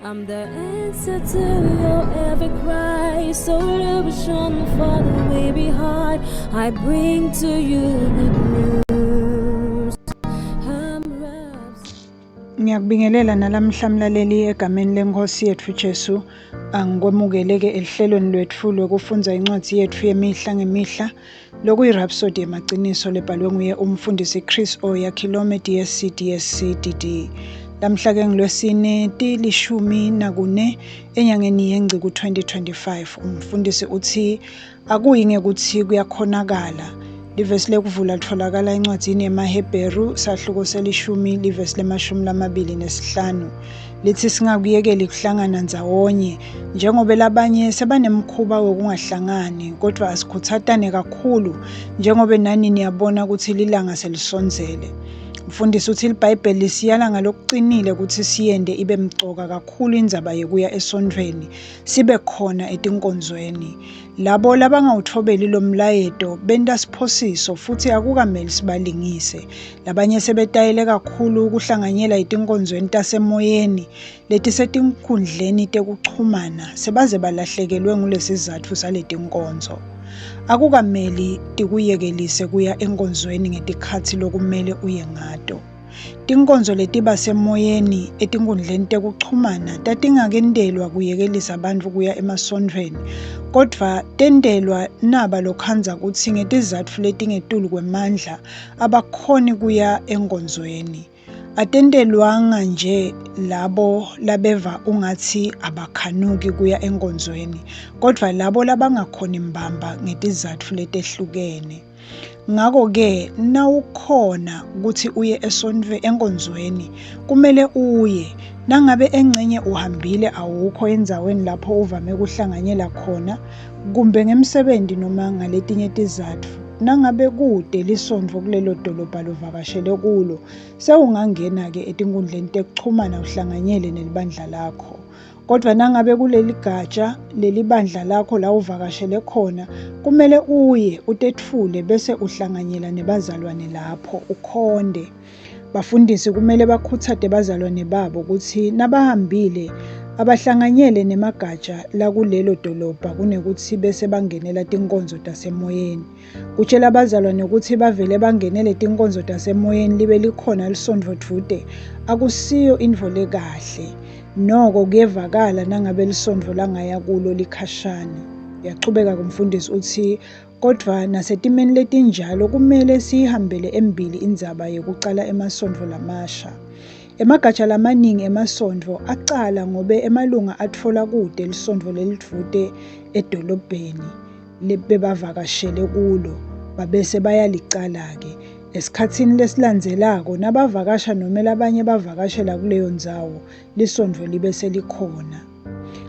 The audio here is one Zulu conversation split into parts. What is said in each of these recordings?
I'm the answer to your every cry. So illusion for the way behind. I bring to you good news. Ngiyakubingelela nalamhla mlaleli egameni lenkosi yethu Jesu. Angikwemukeleke ehlelweni lwethu lokufunda incwadi yethu yemihla ngemihla lokuyi Rhapsody yamaqiniso lebhalwe nguye umfundisi Chris Oyakhilome DSC DD. Lamhla ke ngilwesine ti14 enyangeni yengci ku2025. Umfundisi uthi akuyi ngekuthi kuyakhonakala. Livesi lekuvula litholakala encwadini yemaHebheru sahluko selishumi livesi le25 lithi singakuyekeli kuhlangana ndzawonye njengoba labanye sebanemkhuba wokungahlangani kodwa asikhuthatane kakhulu njengoba nani niyabona ukuthi lilanga selisonzele. Mfundisi uthi iBhayibheli lisiyala ngalokucinile ukuthi siyende ibe mcoka kakhulu indzaba yokuya esondweni sibe khona etinkonzweni. Labo labangawuthobeli lo mlayeto benta siphosiso futhi akukameli sibalingise. Labanye sebetayele kakhulu ukuhlanganyela etinkonzweni tasemoyeni letisetinkhundleni tekuchumana sebaze balahlekelwe ngulesizatfu saletinkonzo. Akukameli tikuyekelise kuya enkonzweni ngetikhathi lokumele uye ngato. Tinkonzo letiba semoyeni etinkhundleni tekuchumana tatingakendelwa kuyekelisa bantfu kuya emasondweni kodvwa tendelwa naba lokhandza kutsi ngetizatfu letingetulu kwemandla abakhoni kuya enkonzweni. Atendelwanga nje labo labeva ungathi abakhanuki kuya enkonzweni kodvwa labo labangakhoni mbamba ngetizatfu letehlukene. Ngako-ke nawukhona ukuthi uye enkonzweni kumele uye nangabe engcenye uhambile awukho endzaweni lapho uvame kuhlanganyela khona kumbe ngemsebenti noma ngaletinye tizatfu. Nangabe kude lisondvo kulelo dolobha lovakashele kulo sewungangena-ke etinkhundleni tekuchumana uhlanganyele nelibandla lakho. Kodvwa nangabe kuleli gatsha leli bandla lakho la uvakashele khona kumele uye utetfule bese uhlanganyela nebazalwane lapho ukhonde. Bafundisi kumele bakhutsate bazalwane babo ukuthi nabahambile abahlanganyele nemagatsha lakulelo dolobha kunekuthi bese bangenela tinkonzo tasemoyeni. Kutshela abazalwane ukuthi bavele bangenele tinkonzo tasemoyeni libe likhona lisondvo dvute akusiyo intfo lekahle. Noko kuyevakala nangabe lisondvo langaya kulo likhashana. Yachubeka kumfundisi uthi kodvwa nasetimeni letinjalo kumele siyihambele embili indzaba yokucala emasondvo lamasha. Emagatsha lamaningi emasondvo acala ngobe emalunga atfola kude lisondvo lelidvute edolobheni lebebavakashele kulo babese bayalicala-ke. Esikhatsini lesilandzelako nabavakasha noma labanye bavakashela kuleyo ndzawo lisondvo libe selikhona.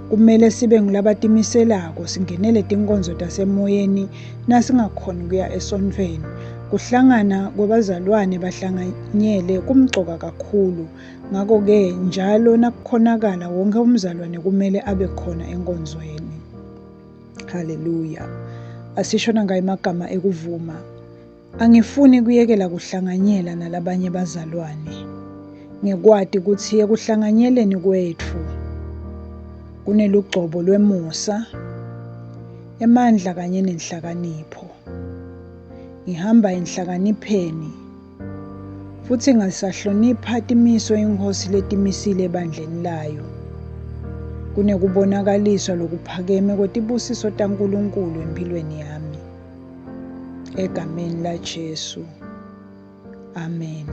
Kumele sibe ngulabatimiselako singenele tinkonzo tasemoyeni nasingakhoni kuya esondweni. Kuhlangana kwabazalwane bahlanganyele kumcoka kakhulu. Ngako-ke njalo nakukhonakala wonke umzalwane kumele abe khona enkonzweni. Haleluya. Asishona ngayo amagama ekuvuma. Angifuni kuyekela kuhlanganyela nalabanye bazalwane. Ngikwati ukuthi ekuhlanganyeleni kwethu kunelugcobo lwemusa, emandla kanye nenhlakanipho. Ngihamba enhlakanipheni futhi ngasahlonipha timiso inkosi letimisile ebandleni layo. Kunekubonakaliswa lokuphakeme kwetibusiso taNkulunkulu empilweni yami. Egameni la Jesu. Amen.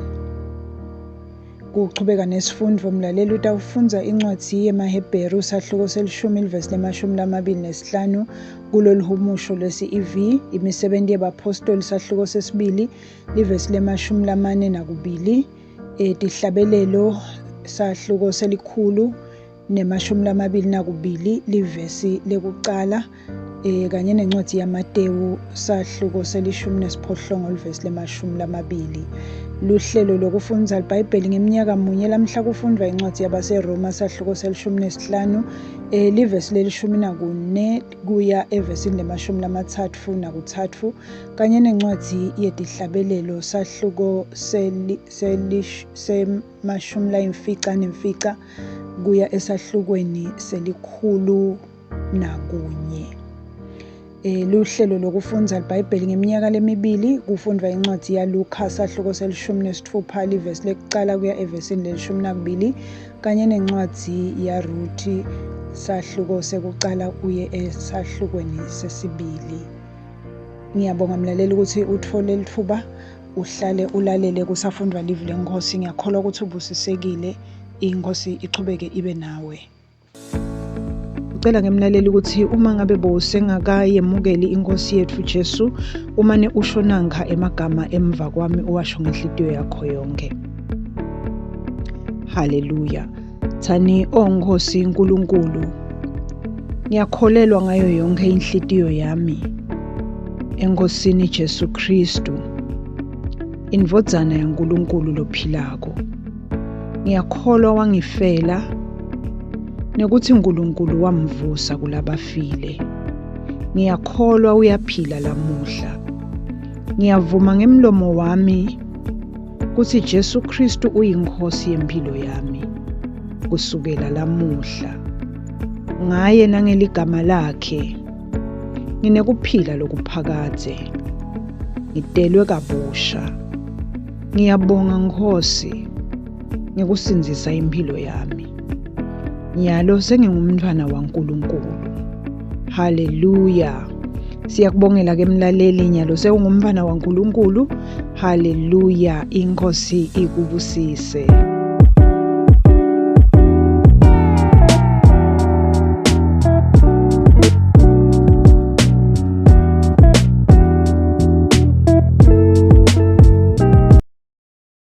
Kuchubeka nesifundvo mlaleli utawufundza incwadzi yemaHebheru sahluko selishumi livesi le25 kulolu humusho lwesi-EV. Imisebenti yabapostoli sahluko sesibili livesi le42. Tihlabelelo sahluko selikhulu ne22 livesi lekucala kanye nencwadzi yaMatewu sahluko selishumi livesi le20. Luhlelo lokufundza iBhayibheli ngeminyaka munye lamhla kufundwa incwadzi yabaseRoma sahluko selishumi livesi le14 kuya evesini le33 kanye nencwadzi yetihlabelelo sahluko se14 kuya esahlukweni selikhulu nakunye. Luhlelo lokufundza iBhayibheli ngeminyaka lemibili kufundwa incwadi yaLuka sahluko selishumi nesithupha livesi lekucala kuya evesini lelishumi nakubili kanye nencwadi yaRuthi sahluko sekucala kuye esahlukweni sesibili. Ngiyabonga mlaleli ukuthi uthole lithuba uhlale ulalele kusafundwa livi leNkosi. Ngiyakholwa ukuthi ubusisekile, iNkosi ichubeke ibe nawe. Ngicela ngemlaleli ukuthi uma ngabe bowusengakayemukeli iNkosi yethu Jesu, umane usho nanga emagama emva kwami uwasho ngenhliziyo yakho yonke. Haleluya. Thani oNkosi uNkulunkulu, ngiyakholelwa ngayo yonke inhliziyo yami eNkosini Jesu Kristu, indvodzana yaNkulunkulu lophilako. Ngiyakholwa wangifela nekuthi uNkulunkulu wamvusa kulabafile. Ngiyakholwa uyaphila lamuhla. Ngiyavuma ngemlomo wami ukuthi Jesu Kristu uyinkosi yempilo yami kusukela lamuhla. Ngaye nangeligama lakhe nginekuphila lokuphakade, ngidelwe kabusha. Ngiyabonga Nkosi ngikusinzisa impilo yami. Nyalo sengingumntwana waNkulunkulu. Haleluya. Siyakubongela ke mlaleli, nyalo sewungumntwana waNkulunkulu. Haleluya. iNkosi ikubusise.